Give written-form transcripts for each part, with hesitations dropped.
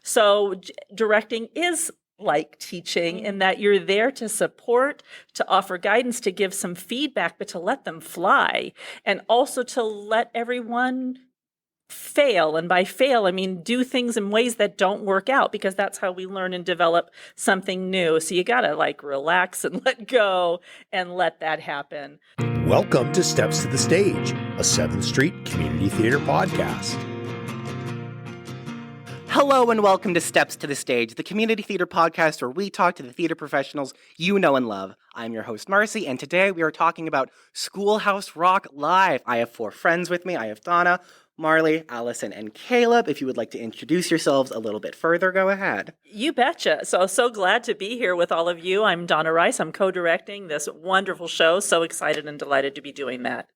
So directing is like teaching in that you're there to support, to offer guidance, to give some feedback, but to let them fly, and also to let everyone fail. And by fail, I mean do things in ways that don't work out, because that's how we learn and develop something new. So you got to like relax and let go and let that happen. Welcome to Steps to the Stage, a 7th Street Community Theater podcast. Hello and welcome to Steps to the Stage, the community theater podcast where we talk to the theater professionals you know and love. I'm your host, Marcy, and today we are talking about Schoolhouse Rock Live. I have 4 friends with me. I have Donna, Marley, Allison, and Caleb. If you would like to introduce yourselves a little bit further, go ahead. You betcha. So glad to be here with all of you. I'm Donna Rice. I'm co-directing this wonderful show. So excited and delighted to be doing that.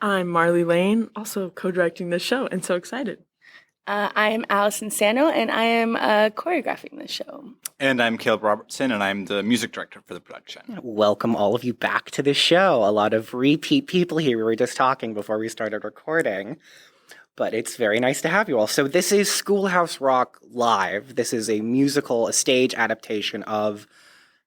I'm Marley Lane, also co-directing this show, and so excited. I am Allison Sano, and I am choreographing the show. And I'm Caleb Robertson, and I'm the music director for the production. Welcome all of you back to the show. A lot of repeat people here. We were just talking before we started recording, but it's very nice to have you all. So this is Schoolhouse Rock Live. This is a musical, a stage adaptation of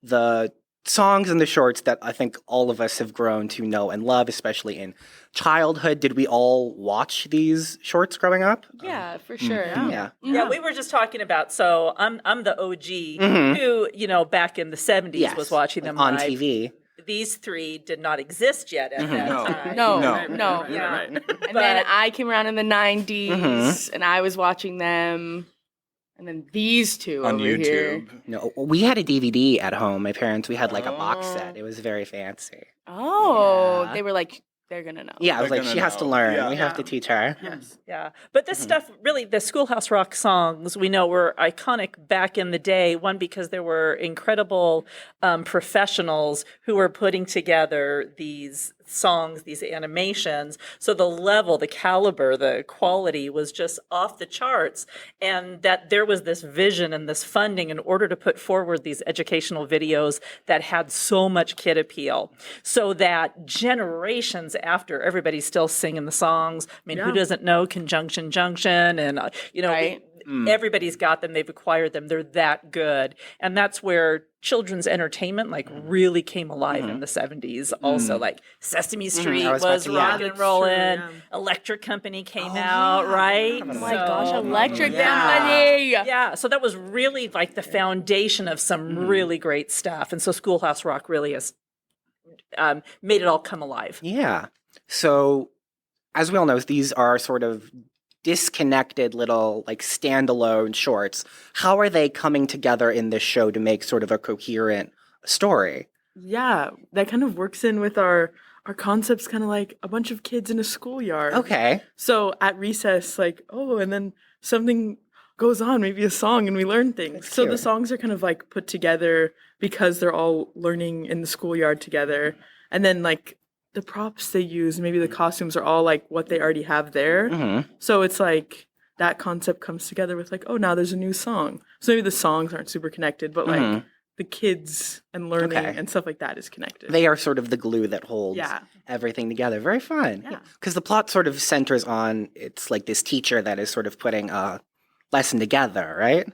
the songs and the shorts that I think all of us have grown to know and love, especially in childhood. Did we all watch these shorts growing up? Yeah, for sure. Yeah. Yeah, we were just talking about, so I'm the OG who, back in the 70s was watching them on live. TV. These 3 did not exist yet at that time. No. Yeah. And then I came around in the 90s, and I was watching them. And then these 2 on over YouTube. here. No, we had a DVD at home. My parents, we had like a box set. It was very fancy. Oh, Yeah. they were like, they're going to know. Yeah, I was They're like, gonna she has to know. learn. Yeah. We have to teach her. Yes. Yeah. But this stuff, really, the Schoolhouse Rock songs, we know were iconic back in the day. One, because there were incredible professionals who were putting together these songs, these animations. So the level, the caliber, the quality was just off the charts. And that there was this vision and this funding in order to put forward these educational videos that had so much kid appeal. So that generations after, everybody's still singing the songs. I mean, who doesn't know Conjunction Junction? And, Right. Everybody's got them. They've acquired them. They're that good. And that's where children's entertainment really came alive in the 70s. Also, like Sesame Street I was about was to- rock and rolling. yeah. Electric Company came out, right? Oh my gosh, Electric Yeah. Company! Yeah, so that was really like the foundation of some really great stuff. And so Schoolhouse Rock really has made it all come alive. Yeah. So, as we all know, these are sort of disconnected little, like, standalone shorts. How are they coming together in this show to make sort of a coherent story? Yeah, that kind of works in with our concepts, kind of like a bunch of kids in a schoolyard. Okay. So at recess, like, and then something goes on, maybe a song, and we learn things. That's So cute. the songs are kind of like put together because they're all learning in the schoolyard together. And then like the props they use, maybe the costumes are all like what they already have there. So it's like that concept comes together with like, now there's a new song. So maybe the songs aren't super connected, but like the kids and learning and stuff like that is connected. They are sort of the glue that holds Yeah. everything together. Very fun. Yeah. Because the plot sort of centers on, it's like this teacher that is sort of putting a lesson together, right?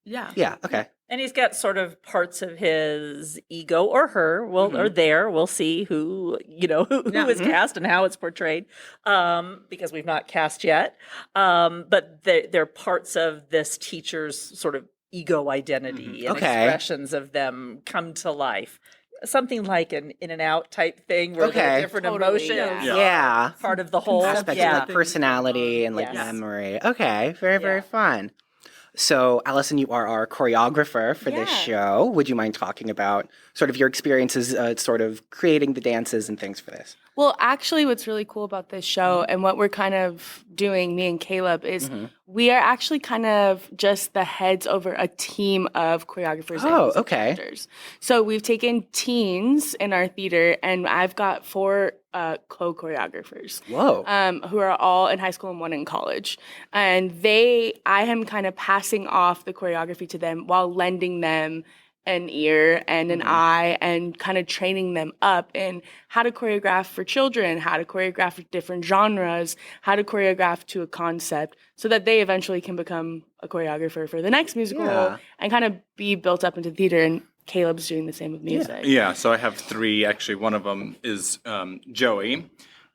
Yeah. Yeah, okay. And he's got sort of parts of his ego or her, or there. We'll see who is cast and how it's portrayed, because we've not cast yet. But they're parts of this teacher's sort of ego identity and expressions of them come to life. Something like an in and out type thing where there are different Totally, emotions. Yeah. Part of the whole. Aspects of like personality and like Yes. memory. Okay, very, very fun. So, Allison, you are our choreographer for this show. Would you mind talking about sort of your experiences sort of creating the dances and things for this? Well, actually, what's really cool about this show and what we're kind of doing, me and Caleb, is we are actually kind of just the heads over a team of choreographers and music directors. So we've taken teens in our theater, and I've got 4 co-choreographers. Whoa. Who are all in high school and 1 in college. And I am kind of passing off the choreography to them while lending them an ear and an eye, and kind of training them up in how to choreograph for children, how to choreograph for different genres, how to choreograph to a concept, so that they eventually can become a choreographer for the next musical and kind of be built up into theater. And Caleb's doing the same with music. Yeah, so I have 3. Actually, one of them is Joey,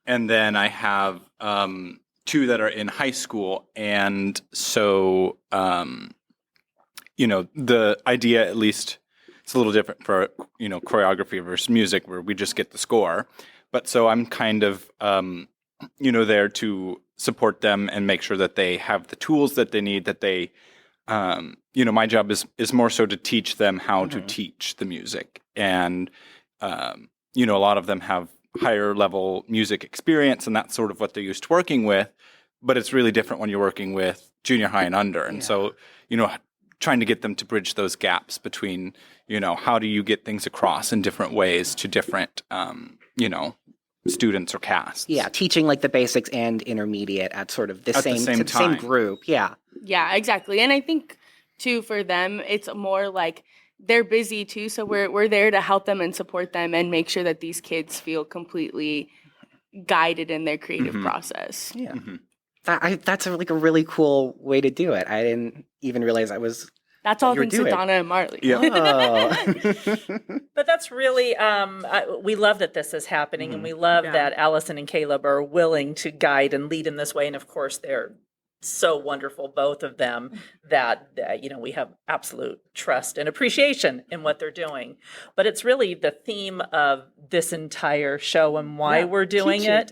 and then I have 2 that are in high school. And so, the idea, at least, it's a little different for, choreography versus music, where we just get the score. But so I'm kind of, there to support them and make sure that they have the tools that they need, that they, my job is more so to teach them how to teach the music. And, a lot of them have higher level music experience, and that's sort of what they're used to working with. But it's really different when you're working with junior high and under. And so, trying to get them to bridge those gaps between, how do you get things across in different ways to different, students or casts. Yeah, teaching like the basics and intermediate at sort of the same group. Yeah. Yeah, exactly. And I think too, for them, it's more like they're busy too, so we're there to help them and support them and make sure that these kids feel completely guided in their creative process. Yeah. That's a really cool way to do it. I didn't even realize that's all thanks to Donna and Marley. Yeah. Oh. But that's really, we love that this is happening, and we love that Allison and Caleb are willing to guide and lead in this way. And of course, they're so wonderful, both of them, that we have absolute trust and appreciation in what they're doing. But it's really the theme of this entire show and why we're doing it.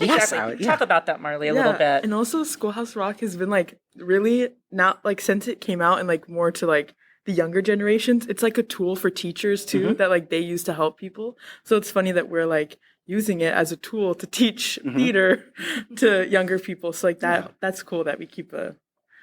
Yes, Talk about that, Marley, a little bit. And also, Schoolhouse Rock has been like really not like since it came out and like more to like the younger generations. It's like a tool for teachers too that like they use to help people. So it's funny that we're like using it as a tool to teach theater to younger people. So like that's cool that we keep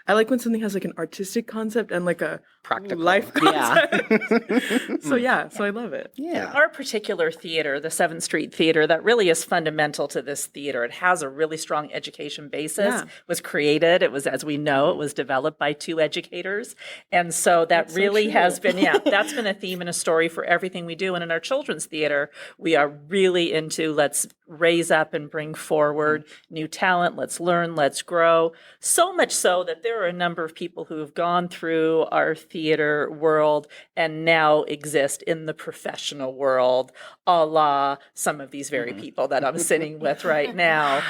I like when something has like an artistic concept and like a practical life concept. So I love it. Yeah. Our particular theater, the 7th Street Theater, that really is fundamental to this theater. It has a really strong education basis. It was created. It was, as we know, it was developed by 2 educators. And so that really has been, that's been a theme and a story for everything we do. And in our children's theater, we are really into let's raise up and bring forward new talent. Let's learn, let's grow. So much so that there are a number of people who have gone through our theater world and now exist in the professional world, a la some of these very people that I'm sitting with right now.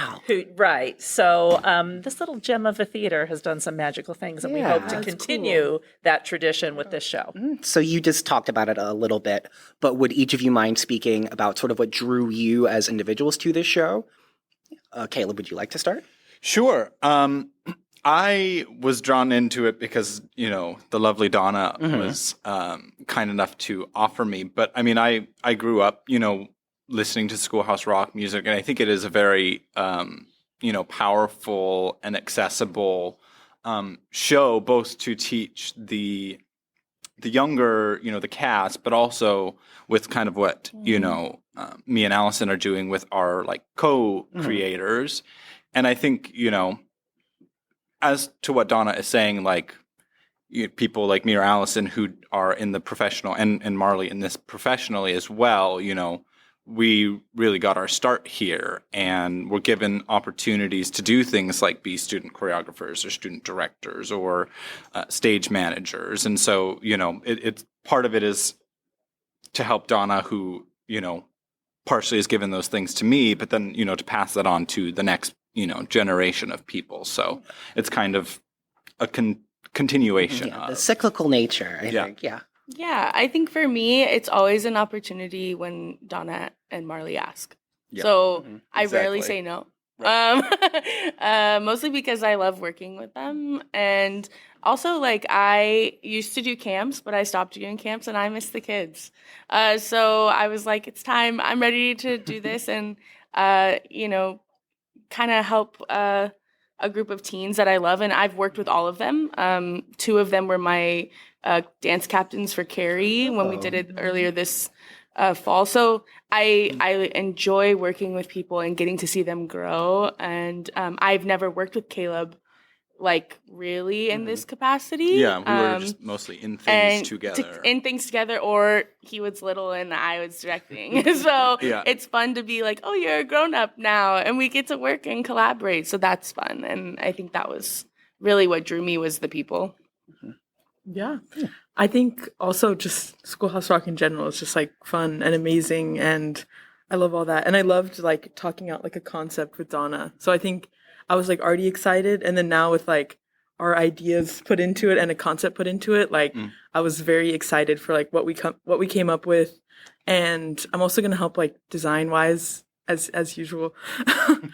So this little gem of a theater has done some magical things, and we hope to continue that tradition with this show. So you just talked about it a little bit, but would each of you mind speaking about sort of what drew you as individuals to this show? Caleb, would you like to start? Sure. I was drawn into it because, the lovely Donna was kind enough to offer me. But I mean, I grew up, listening to Schoolhouse Rock music, and I think it is a very, powerful and accessible show, both to teach the younger, the cast, but also with kind of what, me and Allison are doing with our like co-creators. And I think, as to what Donna is saying, like people like me or Allison who are in the professional and Marley in this professionally as well, we really got our start here and we're given opportunities to do things like be student choreographers or student directors or stage managers. And so, it's part of it is to help Donna who, partially has given those things to me, but then, to pass that on to the next generation of people. So it's kind of a continuation of the cyclical nature, I think. Yeah, I think for me, it's always an opportunity when Donna and Marley ask. So I rarely say no. Right. Mostly because I love working with them. And also, like, I used to do camps, but I stopped doing camps and I miss the kids. So I was like, it's time. I'm ready to do this and, kind of help a group of teens that I love. And I've worked with all of them. 2 of them were my dance captains for Carrie when we did it earlier this fall. So I enjoy working with people and getting to see them grow. And I've never worked with Caleb like really in this capacity. Yeah, we were just mostly in things together. In things together, or he was little and I was directing. So it's fun to be like, oh, you're a grown up now, and we get to work and collaborate. So that's fun, and I think that was really what drew me was the people. Yeah. I think also just Schoolhouse Rock in general is just like fun and amazing, and I love all that. And I loved like talking out like a concept with Donna. So I think I was like already excited, and then now with like our ideas put into it and a concept put into it, like I was very excited for like what we came up with. And I'm also going to help like design wise as usual.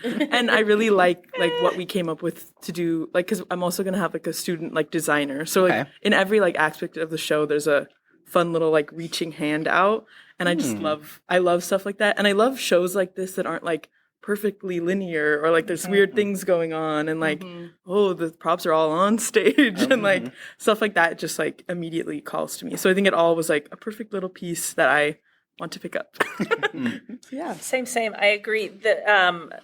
And I really like what we came up with to do, like, cuz I'm also going to have like a student like designer. So like in every like aspect of the show there's a fun little like reaching hand out, and I just love stuff like that. And I love shows like this that aren't like perfectly linear, or like there's weird things going on, and like oh, the props are all on stage and like stuff like that just like immediately calls to me. So I think it all was like a perfect little piece that I want to pick up. Yeah, same. I agree that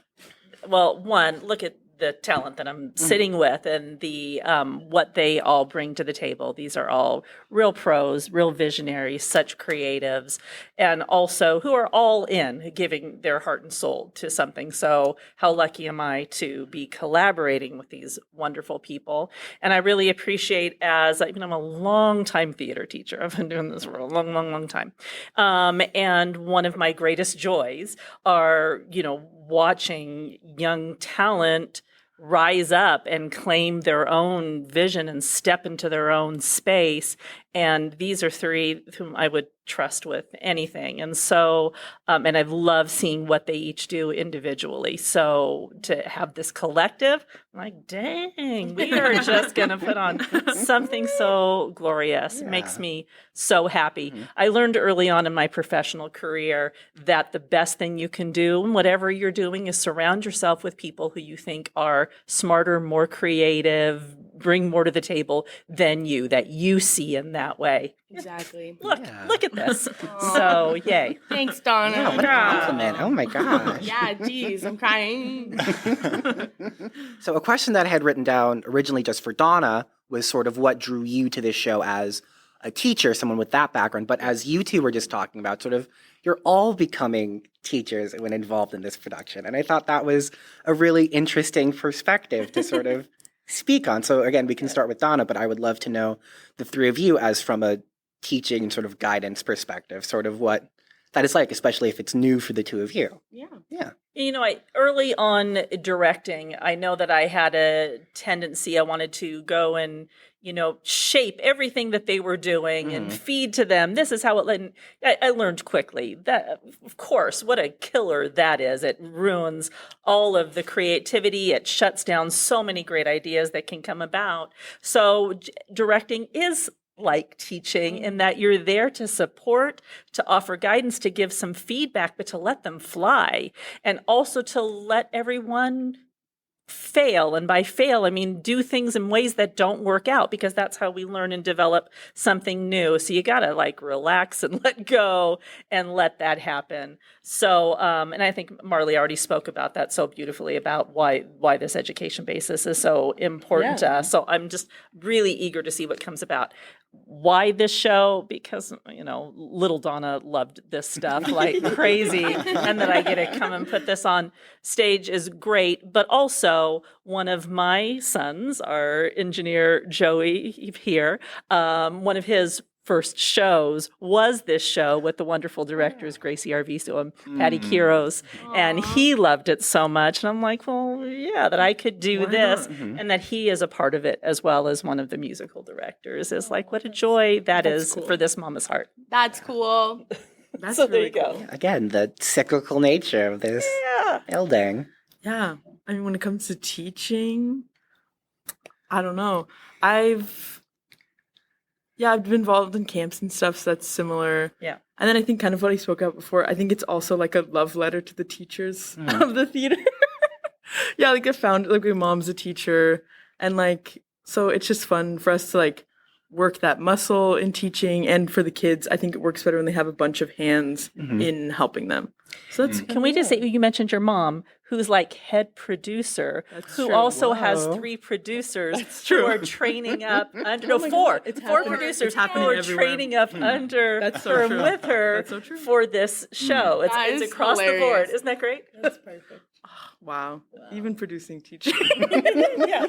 well, one, look at the talent that I'm sitting with, and the what they all bring to the table. These are all real pros, real visionaries, such creatives, and also who are all in, giving their heart and soul to something. So how lucky am I to be collaborating with these wonderful people? And I really appreciate, as I'm a long-time theater teacher. I've been doing this for a long time. And one of my greatest joys are, watching young talent rise up and claim their own vision and step into their own space. And these are three whom I would trust with anything. And so, and I've loved seeing what they each do individually. So to have this collective, I'm like, dang, we are just going to put on something so glorious. It makes me so happy. I learned early on in my professional career that the best thing you can do, and whatever you're doing, is surround yourself with people who you think are smarter, more creative, bring more to the table than you, that you see in that way. Exactly. Look at this. So, yay. Thanks, Donna. Yeah, what a compliment. Oh my gosh. Yeah, geez, I'm crying. So a question that I had written down originally just for Donna was sort of what drew you to this show as a teacher, someone with that background. But as you two were just talking about, sort of, you're all becoming teachers when involved in this production. And I thought that was a really interesting perspective to sort of speak on. So again, we can start with Donna, but I would love to know the three of you as from a teaching and sort of guidance perspective, sort of what that is like, especially if it's new for the two of you. Yeah. Early on directing, I know that I had a tendency, I wanted to go and, shape everything that they were doing and feed to them. This is how I learned quickly that, of course, what a killer that is. It ruins all of the creativity. It shuts down so many great ideas that can come about. So directing is like teaching in that you're there to support, to offer guidance, to give some feedback, but to let them fly, and also to let everyone fail. And by fail, I mean do things in ways that don't work out, because that's how we learn and develop something new. So you got to relax and let go and let that happen. So, and I think Marley already spoke about that so beautifully, about why this education basis is so important to us. So I'm just really eager to see what comes about. Why this show? Because, little Donna loved this stuff like crazy, and that I get to come and put this on stage is great. But also, one of my sons, our engineer Joey here, one of his first shows was this show with the wonderful directors Gracie Arvizo and Patty Quiros, and he loved it so much. And I'm like, well, yeah, that I could do this, and that he is a part of it as well as one of the musical directors is like, what a joy that is for this mama's heart. That's cool. That's So really there you go. cool. Again, the cyclical nature of this building. Yeah. I mean, when it comes to teaching, I don't know. I've been involved in camps and stuff, so that's similar. Yeah. And then I think kind of what I spoke about before, I think it's also like a love letter to the teachers of the theater. I found my mom's a teacher, and so it's just fun for us to work that muscle in teaching. And for the kids, I think it works better when they have a bunch of hands in helping them. So that's Can we just say, you mentioned your mom, who's like head producer, who true. also has Whoa. 3 producers true. who are training up under, no, 4 producers It's happening who are everywhere. training up under That's so her true. and with her That's so true. for this show. That It's is across the board. hilarious. Isn't that great? That's perfect. wow. Even producing teaching. Yeah,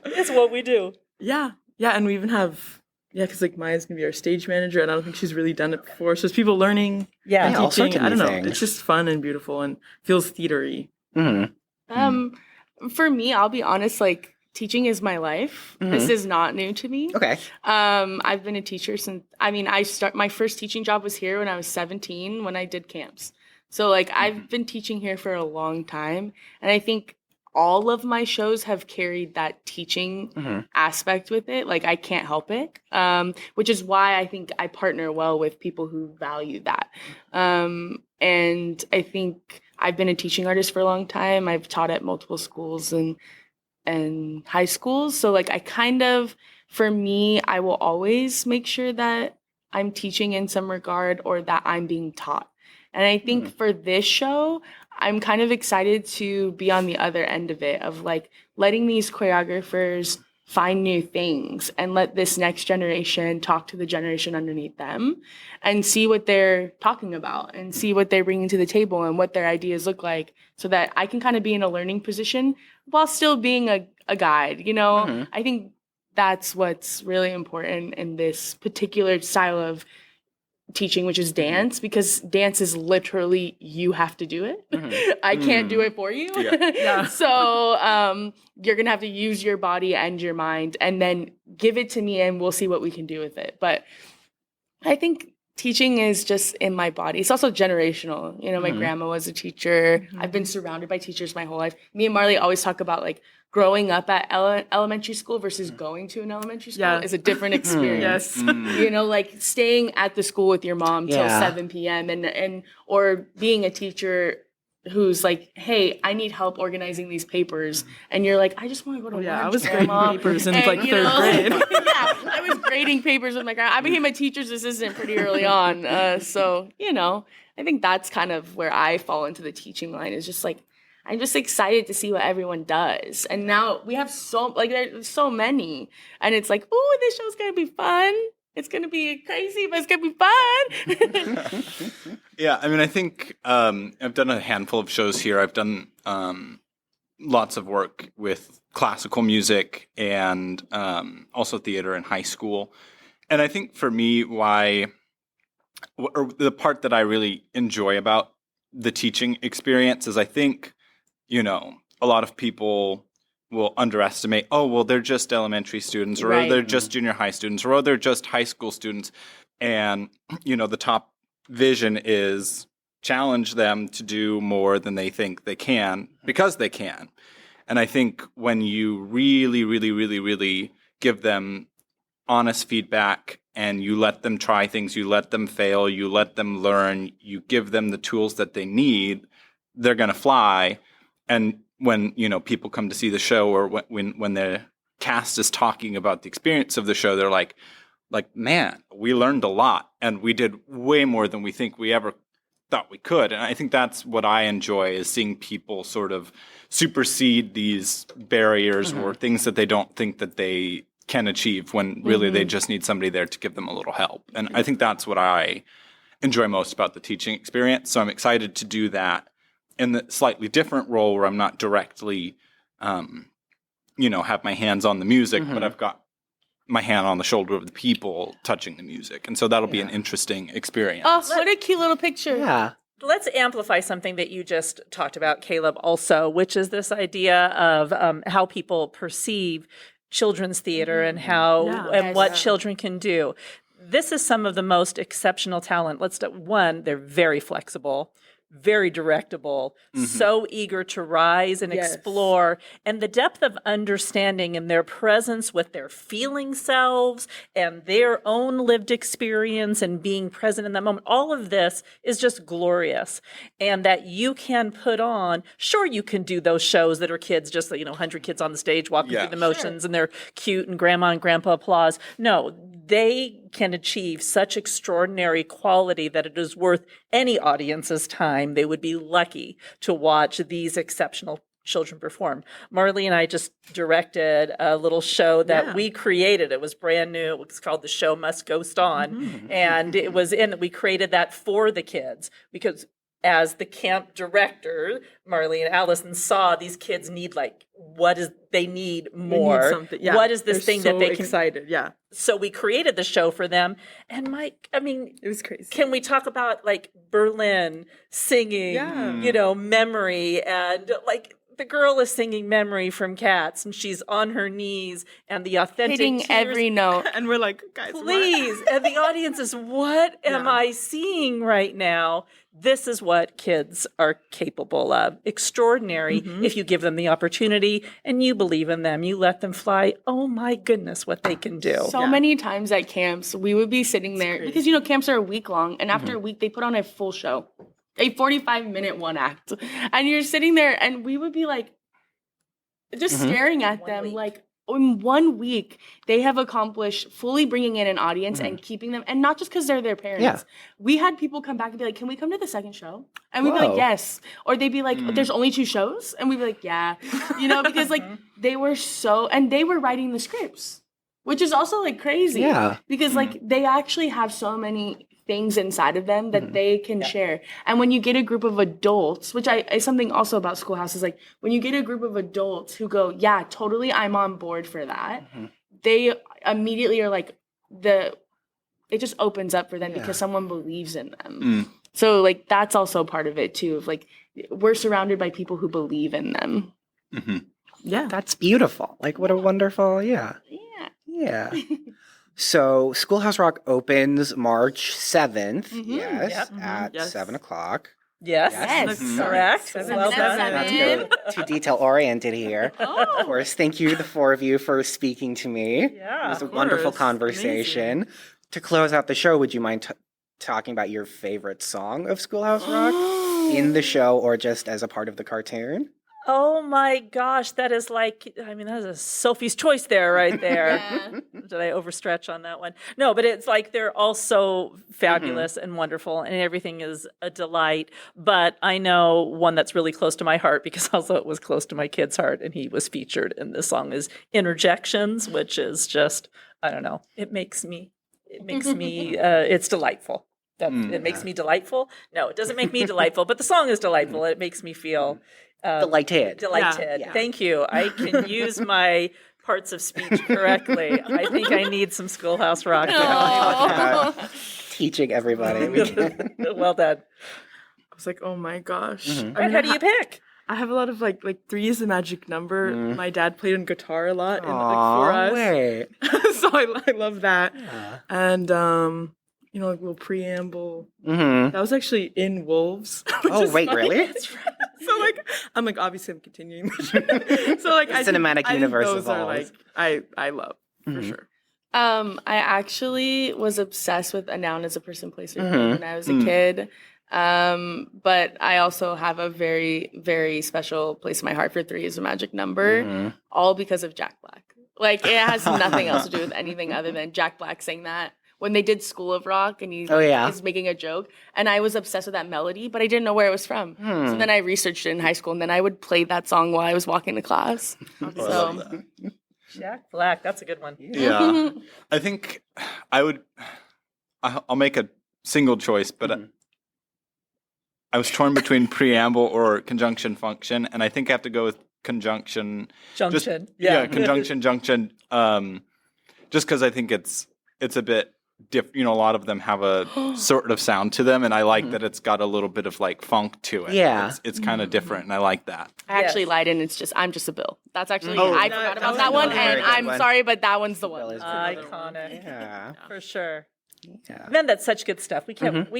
it's what we do. Yeah. And we even have, because like Maya's going to be our stage manager, and I don't think she's really done it before. So it's people learning Yeah. and all sorts teaching. of I don't new know. things. It's just fun and beautiful and feels theatery. For me, I'll be honest, like teaching is my life. This is not new to me. Okay. I've been a teacher since, my first teaching job was here when I was 17 when I did camps. So like I've been teaching here for a long time. And I think all of my shows have carried that teaching aspect with it. Like I can't help it, which is why I think I partner well with people who value that. And I think I've been a teaching artist for a long time. I've taught at multiple schools and high schools. So like for me, I will always make sure that I'm teaching in some regard or that I'm being taught. And I think for this show, I'm kind of excited to be on the other end of it, of like letting these choreographers find new things and let this next generation talk to the generation underneath them and see what they're talking about and see what they're bringing to the table and what their ideas look like, so that I can kind of be in a learning position while still being a guide, you know? I think that's what's really important in this particular style of teaching, which is dance, because dance is literally you have to do it. I can't do it for you. So you're gonna have to use your body and your mind and then give it to me and we'll see what we can do with it. But I think teaching is just in my body. It's also generational. You know, my grandma was a teacher. I've been surrounded by teachers my whole life. Me and Marley always talk about like growing up at elementary school versus going to an elementary school is a different experience. You know, like staying at the school with your mom till 7 p.m. and or being a teacher who's like, hey, I need help organizing these papers. And you're like, I just want to go to lunch, I was Grandma. grading papers in And, like you 3rd know, grade. I was grading papers with my grandma. I became a teacher's assistant pretty early on. So, you know, I think that's kind of where I fall into the teaching line, is just like, I'm just excited to see what everyone does. And now we have there's so many. And it's like, ooh, this show's going to be fun. It's going to be crazy, but it's going to be fun. Yeah, I mean, I think I've done a handful of shows here. I've done lots of work with classical music and also theater in high school. And I think for me, the part that I really enjoy about the teaching experience is I think, you know, a lot of people will underestimate, oh, well, they're just elementary students, or they're just junior high students, or they're just high school students. And, you know, the top vision is challenge them to do more than they think they can, because they can. And I think when you really, really, really, really give them honest feedback and you let them try things, you let them fail, you let them learn, you give them the tools that they need, they're going to fly. And when, you know, people come to see the show, or when the cast is talking about the experience of the show, they're like, man, we learned a lot and we did way more than we think we ever thought we could. And I think that's what I enjoy, is seeing people sort of supersede these barriers or things that they don't think that they can achieve, when really they just need somebody there to give them a little help. And I think that's what I enjoy most about the teaching experience. So I'm excited to do that in the slightly different role, where I'm not directly, you know, have my hands on the music, but I've got my hand on the shoulder of the people touching the music. And so that'll be an interesting experience. Oh, what a cute little picture. Yeah. Let's amplify something that you just talked about, Caleb, also, which is this idea of how people perceive children's theater and what children can do. This is some of the most exceptional talent. They're very flexible, very directable, so eager to rise and explore, and the depth of understanding and their presence with their feeling selves and their own lived experience and being present in that moment. All of this is just glorious. And that you can put on, sure, you can do those shows that are kids, just, 100 kids on the stage walking through the motions and they're cute and grandma and grandpa applause. No, they can achieve such extraordinary quality that it is worth any audience's time. They would be lucky to watch these exceptional children perform. Marley and I just directed a little show that we created. It was brand new. It was called The Show Must Go On. And we created that for the kids because as the camp director, Marley and Allison saw these kids need they need more. Something. Yeah. What is this thing that they can excited? Yeah. So we created the show for them. And Mike, I mean, it was crazy. Can we talk about like Berlin singing, Memory, and like the girl is singing Memory from Cats and she's on her knees and the authentic hitting tears, every note. And we're like, guys, please. And the audience is, what am I seeing right now? This is what kids are capable of. Extraordinary if you give them the opportunity and you believe in them. You let them fly. Oh my goodness, what they can do. So many times at camps, we would be sitting there because, camps are a week long. And after a week, they put on a full show, a 45-minute one act. And you're sitting there and we would be like, just staring at them like, in 1 week, they have accomplished fully bringing in an audience and keeping them, and not just because they're their parents. Yeah. We had people come back and be like, can we come to the second show? And we'd be like, yes. Or they'd be like, there's only 2 shows? And we'd be like, yeah. Because like they were and they were writing the scripts, which is also like crazy. Yeah. Because like they actually have so many things inside of them that they can share. And when you get a group of adults, which is something also about Schoolhouse, is like when you get a group of adults who go, yeah, totally, I'm on board for that, they immediately are like, it just opens up for them because someone believes in them. So like that's also part of it too, of like we're surrounded by people who believe in them. Yeah. That's beautiful. Like what a wonderful, Yeah. So Schoolhouse Rock opens March 7th, at 7 o'clock. Yes. Correct. Well done. Not to go too detail-oriented here. Of course, thank you, the 4 of you, for speaking to me. Yeah, it was a wonderful conversation. Amazing. To close out the show, would you mind talking about your favorite song of Schoolhouse Rock in the show or just as a part of the cartoon? Oh my gosh, that is that is a Sophie's choice there, right there. Did I overstretch on that one? No, but it's like they're all so fabulous and wonderful and everything is a delight. But I know one that's really close to my heart because also it was close to my kid's heart and he was featured in this song is Interjections, which is just, I don't know, it makes me, it's delightful. It makes me delightful. No, it doesn't make me delightful, but the song is delightful. It makes me feel delighted. Yeah. Thank you. I can use my parts of speech correctly. I think I need some Schoolhouse Rock. Teaching everybody. Well done. I was like, oh my gosh. And how do you pick? I have a lot of like 3 is the magic number. My dad played on guitar a lot for us. Wait. So I love that. Yeah. And like little preamble. That was actually in Wolves. Oh wait, really? That's right. So I'm obviously I'm continuing. So the cinematic universe those evolves. are I love for sure. I actually was obsessed with A Noun as a Person, Place, or Thing when I was a kid. But I also have a very, very special place in my heart for 3 is a magic number, all because of Jack Black. Like it has nothing else to do with anything other than Jack Black saying that. When they did School of Rock and he is making a joke. And I was obsessed with that melody, but I didn't know where it was from. So then I researched it in high school and then I would play that song while I was walking to class. So Jack Black, that's a good one. Yeah. I think I'll make a single choice, but I was torn between preamble or conjunction function. And I think I have to go with conjunction. Junction. Conjunction, junction. Just because I think it's a bit different. A lot of them have a sort of sound to them, and I like that it's got a little bit of like funk to it. Yeah, it's kind of different, and I like that. I actually lied, and I'm just a Bill. That's actually I forgot about that one, and I'm sorry, but that one's the one. Iconic, for sure. Yeah. Man, that's such good stuff. We can't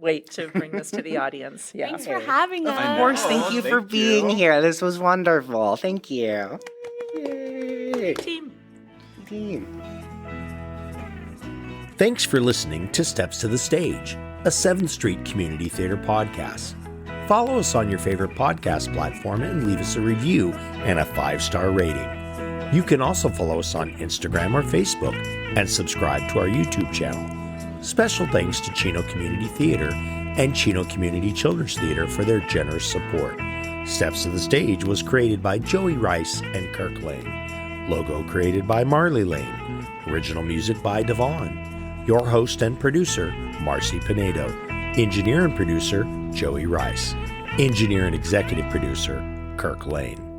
wait to bring this to the audience. Yeah. Thanks for having us. Of course, thank you for being here. This was wonderful. Thank you. Yay. Team. Thanks for listening to Steps to the Stage, a 7th Street Community Theater podcast. Follow us on your favorite podcast platform and leave us a review and a 5-star rating. You can also follow us on Instagram or Facebook and subscribe to our YouTube channel. Special thanks to Chino Community Theater and Chino Community Children's Theater for their generous support. Steps to the Stage was created by Joey Rice and Kirk Lane. Logo created by Marley Lane. Original music by Devon. Your host and producer, Marcy Pinedo. Engineer and producer, Joey Rice. Engineer and executive producer, Kirk Lane.